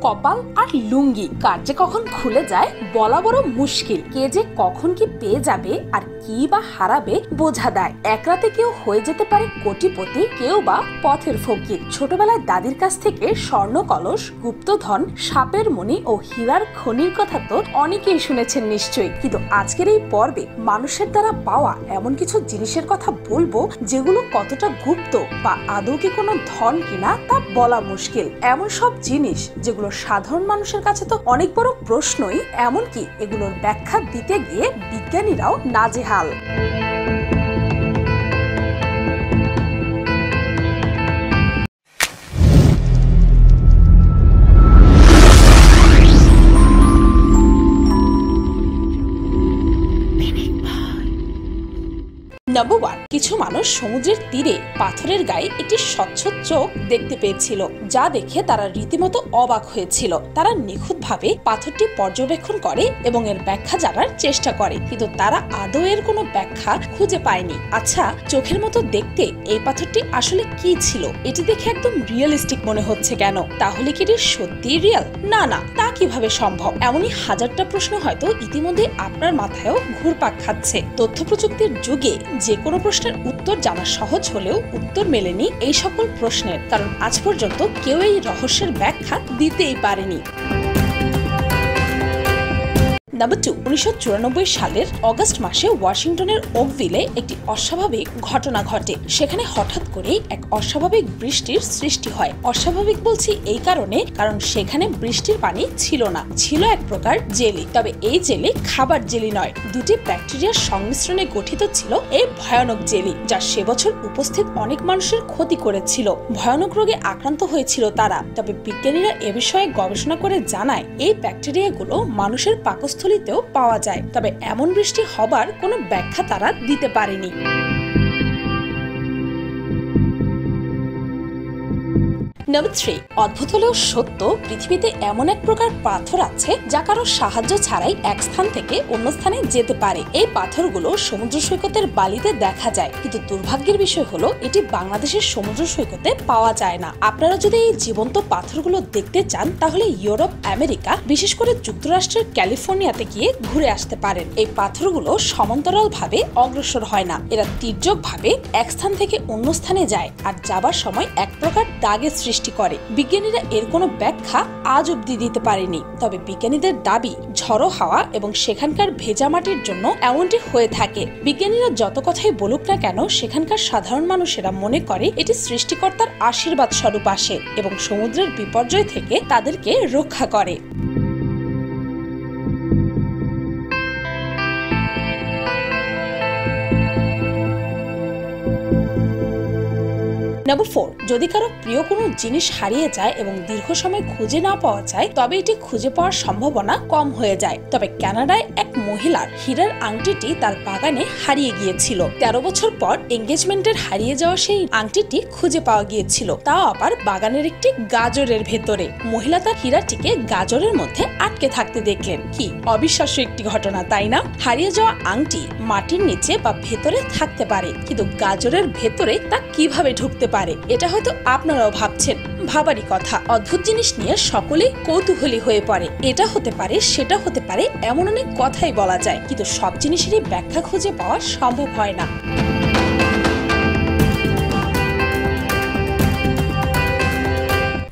কপাল আর লুঙ্গি কার যে কখন খুলে যায় বলা বড় মুশকিল। কে যে কখন কি পেয়ে যাবে আর কি বা হারাবে বোঝা দেয়। এক রাতে কেউ হয়ে যেতে পারে কোটিপতি, কেউ বা পথের ফকির। ছোটবেলায় দাদির কাছ থেকে স্বর্ণ কলস, গুপ্তধন, সাপের মণি ও হীরার খনির কথা তো অনেকেই শুনেছেন নিশ্চয়ই। কিন্তু আজকের এই পর্বে মানুষের দ্বারা পাওয়া এমন কিছু জিনিসের কথা বলবো যেগুলো কতটা গুপ্ত বা আদৌ কি কোনো ধন কিনা তা বলা মুশকিল। এমন সব জিনিস যেগুলো সাধারণ মানুষের কাছে তো অনেক বড় প্রশ্নই, এমনকি এগুলোর ব্যাখ্যা দিতে গিয়ে বিজ্ঞানীরাও নাজেহাল। নাম্বার 1, কিছু মানুষ সমুদ্রের তীরে পাথরের গায়ে একটি স্বচ্ছ চোখ দেখতে পেয়েছিল, যা দেখে তারা রীতিমতো অবাক হয়েছিল। তারা নিখুঁতভাবে পাথরটি পর্যবেক্ষণ করে এবং এর ব্যাখ্যা জানার চেষ্টা করে, কিন্তু তারা আদৌ এর কোনো ব্যাখ্যা খুঁজে পায়নি। আচ্ছা, চোখের মতো দেখতে এই পাথরটি আসলে কি ছিল? এটি দেখে একদম রিয়েলিস্টিক মনে হচ্ছে কেন? তাহলে কি এটি সত্যি রিয়েল? না, তা কিভাবে সম্ভব? এমনই হাজারটা প্রশ্ন হয়তো ইতিমধ্যে আপনার মাথায়ও ঘুরপাক খাচ্ছে। তথ্য প্রযুক্তির যুগে যে কোনো প্রশ্নের উত্তর জানা সহজ হলেও উত্তর মেলেনি এই সকল প্রশ্নের, কারণ আজ পর্যন্ত কেউ এই রহস্যের ব্যাখ্যা দিতেই পারেনি। নাম্বার 2, 1994 সালের অগস্ট মাসে ওয়াশিংটনের ওকভিলে একটি অস্বাভাবিক ঘটনা ঘটে। সেখানে হঠাৎ করে এক অস্বাভাবিক বৃষ্টির সৃষ্টি হয়। অস্বাভাবিক বলছি এই কারণ সেখানে বৃষ্টির পানি ছিল না, ছিল এক প্রকার জেলি। তবে এই জেলি খাবার জেলি নয়, দুটি ব্যাকটেরিয়ার সংমিশ্রণে গঠিত ছিল এই ভয়ানক জেলি, যা সে বছর উপস্থিত অনেক মানুষের ক্ষতি করেছিল। ভয়ানক রোগে আক্রান্ত হয়েছিল তারা। তবে বিজ্ঞানীরা এ বিষয়ে গবেষণা করে জানায় এই ব্যাকটেরিয়াগুলো মানুষের পাকস্থলী পাওয়া যায়। তবে এমন বৃষ্টি হবার কোনো ব্যাখ্যা তারা দিতে পারেনি। নাম্বার 3, অদ্ভুত হলেও সত্য, পৃথিবীতে এমন এক প্রকার পাথর আছে যা কারো সাহায্য ছাড়াই এক স্থান থেকে অন্য স্থানে যেতে পারে। এই পাথরগুলো সমুদ্র সৈকতের বালিতে দেখা যায়, কিন্তু দুর্ভাগ্যের বিষয় হলো এটি বাংলাদেশের সমুদ্র সৈকতে পাওয়া যায় না। আপনারা যদি এই জীবন্ত পাথরগুলো দেখতে চান তাহলে ইউরোপ, আমেরিকা, বিশেষ করে যুক্তরাষ্ট্রের ক্যালিফোর্নিয়াতে গিয়ে ঘুরে আসতে পারেন। এই পাথরগুলো সমান্তরাল ভাবে অগ্রসর হয় না, এরা তির্যক ভাবে এক স্থান থেকে অন্য স্থানে যায় আর যাবার সময় এক প্রকার দাগের সৃষ্টি করে। বিজ্ঞানীরা এর কোনো ব্যাখ্যা আজ অব্দি দিতে পারেনি। তবে বিজ্ঞানীদের দাবি ঝড়ো হাওয়া এবং সেখানকার ভেজা মাটির জন্য এমনটি হয়ে থাকে। বিজ্ঞানীরা যত কথাই বলুক না কেন, সেখানকার সাধারণ মানুষেরা মনে করে এটি সৃষ্টিকর্তার আশীর্বাদ স্বরূপ আসে এবং সমুদ্রের বিপর্যয় থেকে তাদেরকে রক্ষা করে। নাম্বার 4, যদি কারো প্রিয় কোনো জিনিস হারিয়ে যায় এবং দীর্ঘ সময় খুঁজে না পাওয়া যায় তবে এটি খুঁজে পাওয়ার সম্ভাবনা কম হয়ে যায়। তবে কানাডায় এক মহিলার হীরার আংটিটি তার বাগানে হারিয়ে গিয়েছিল। 13 বছর পর এঙ্গেজমেন্টের হারিয়ে যাওয়া সেই আংটিটি খুঁজে পাওয়া গিয়েছিল, তাও আবার বাগানের একটি গাজরের ভেতরে। মহিলা তার হীরাটিকে গাজরের মধ্যে আটকে থাকতে দেখলেন। কি অবিশ্বাস্য একটি ঘটনা, তাই না? হারিয়ে যাওয়া আংটি মাটির নিচে বা ভেতরে থাকতে পারে, কিন্তু গাজরের ভেতরে তা কিভাবে ঢুকতে পারে? এটা হয়তো আপনারাও ভাবছেন, ভাবারই কথা। অদ্ভুত জিনিস নিয়ে সকলেই কৌতূহলী হয়ে পড়ে। এটা হতে পারে, সেটা হতে পারে, এমন অনেক কথাই বলা যায়, কিন্তু সব জিনিসেরই ব্যাখ্যা খুঁজে পাওয়া সম্ভব হয় না।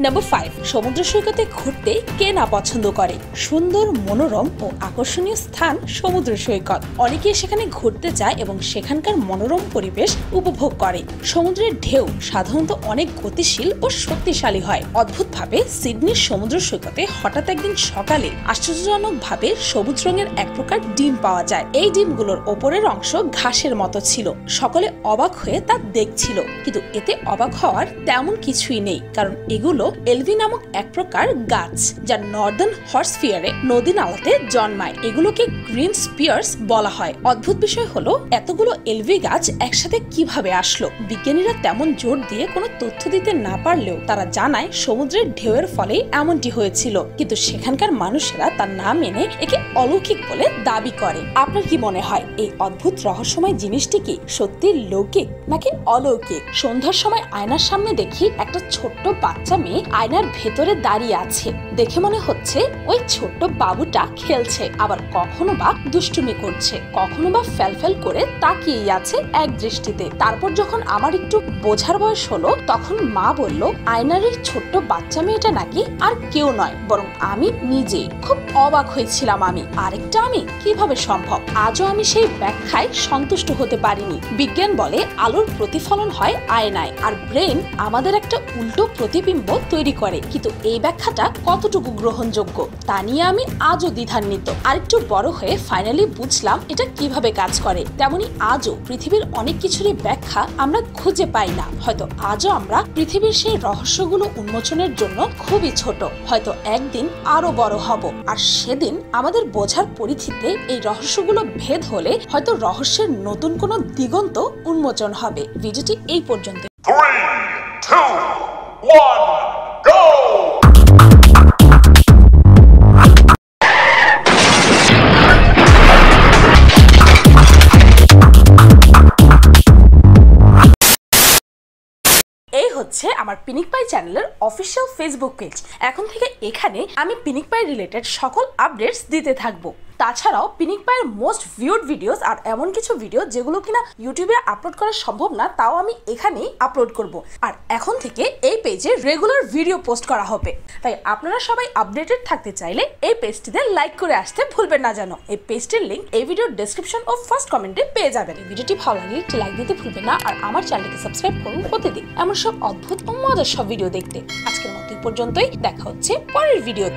নাম্বার 5, সমুদ্র সৈকতে ঘুরতে কে না পছন্দ করে? সুন্দর, মনোরম ও আকর্ষণীয় স্থান সমুদ্র সৈকত। অনেকে সেখানে ঘুরতে যায় এবং সেখানকার মনোরম পরিবেশ উপভোগ করে। সমুদ্রের ঢেউ সাধারণত অনেক গতিশীল ও শক্তিশালী হয়। অদ্ভুতভাবে সিডনির সমুদ্র সৈকতে হঠাৎ একদিন সকালে আশ্চর্যজনকভাবে সবুজ রঙের এক প্রকার ডিম পাওয়া যায়। এই ডিমগুলোর ওপরের অংশ ঘাসের মতো ছিল। সকলে অবাক হয়ে তা দেখছিল, কিন্তু এতে অবাক হওয়ার তেমন কিছুই নেই, কারণ এগুলো এলভি নামক এক প্রকার গাছ, যা নর্দার্ন হর্সফিয়ারে নদী নালাতে জন্মায়। এগুলোকে গ্রিন স্পিয়ার্স বলা হয়। অদ্ভুত বিষয় হলো এতগুলো এলভি গাছ একসাথে কিভাবে আসলো। বিজ্ঞানীরা তেমন জোর দিয়ে কোনো তথ্য দিতে না পারলেও তারা জানায় সমুদ্রের ঢেউয়ের ফলে এমনটি হয়েছিল, কিন্তু সেখানকার মানুষেরা তার না মেনে একে অলৌকিক বলে দাবি করে। আপনার কি মনে হয় এই অদ্ভুত রহস্যময় জিনিসটি কি সত্যি লৌকিক নাকি অলৌকিক? সন্ধ্যার সময় আয়নার সামনে দেখি একটা ছোট্ট বাচ্চা মেয়ে মেয়ে আয়নার ভেতরে দাঁড়িয়ে আছে। দেখে মনে হচ্ছে ওই ছোট্ট বাবুটা খেলছে, আবার কখনো বা দুষ্টুমি করছে, কখনো বা ফ্যালফ্যাল করে তাকিয়েই আছে এক দৃষ্টিতে। তারপর যখন আমার একটু বোঝার বয়স হলো, তখন মা বলল আয়নার এই ছোট্ট বাচ্চা মেয়েটা নাকি আর কেউ নয়, বরং আমি নিজে। খুব অবাক হয়েছিলাম আমি, আরেকটা আমি কিভাবে সম্ভব? আজও আমি সেই ব্যাখ্যায় সন্তুষ্ট হতে পারিনি। বিজ্ঞান বলে আলোর প্রতিফলন হয় আয়নায়, আর ব্রেন আমাদের একটা উল্টো প্রতিবিম্ব তৈরি করে। কিন্তু এই ব্যাখ্যাটা কতটুকু গ্রহণযোগ্য তা নিয়ে আমি আজও দ্বিধান্বিত। আরেকটু বড় হয়ে ফাইনালি বুঝলাম এটা কিভাবে কাজ করে। তেমনি আজও পৃথিবীর অনেক কিছুরই ব্যাখ্যা আমরা খুঁজে পাই না। হয়তো আজও আমরা পৃথিবীর সেই রহস্যগুলো উন্মোচনের জন্য খুবই ছোট। হয়তো একদিন আরো বড় হব, আর সেদিন আমাদের বোঝার পরিধিতে এই রহস্যগুলো ভেদ হলে হয়তো রহস্যের নতুন কোনো দিগন্ত উন্মোচন হবে। ভিডিওটি এই পর্যন্ত। 3, 2, 1, go! এই হচ্ছে আমার পিনিক পাই চ্যানেলের অফিসিয়াল ফেসবুক পেজ। এখন থেকে এখানে আমি পিনিক পাই রিলেটেড সকল আপডেটস দিতে থাকবো। তাছাড়াও পিনিক পাইয়ের মোস্ট ভিউড ভিডিওস আর এমন কিছু ভিডিও যেগুলো কিনা ইউটিউবে আপলোড করা সম্ভব না, তাও আমি এখানেই আপলোড করব। আর এখন থেকে এই পেজে রেগুলার ভিডিও পোস্ট করা হবে। তাই আপনারা সবাই আপডেটেড থাকতে চাইলে এই পেজটিতে লাইক করে আসতে ভুলবেন না যেন। এই পেজটির লিংক এই ভিডিওর ডেসক্রিপশন ও ফার্স্ট কমেন্টে পেয়ে যাবেন। এই ভিডিওটি ভালো লাগলে একটি লাইক দিতে ভুলবেন না, আর আমার চ্যানেলকে সাবস্ক্রাইব করুন প্রতিদিন এমন সব অদ্ভুত ও মজার সব ভিডিও দেখতে। আজকের মতো এই পর্যন্তই, দেখা হচ্ছে পরের ভিডিও।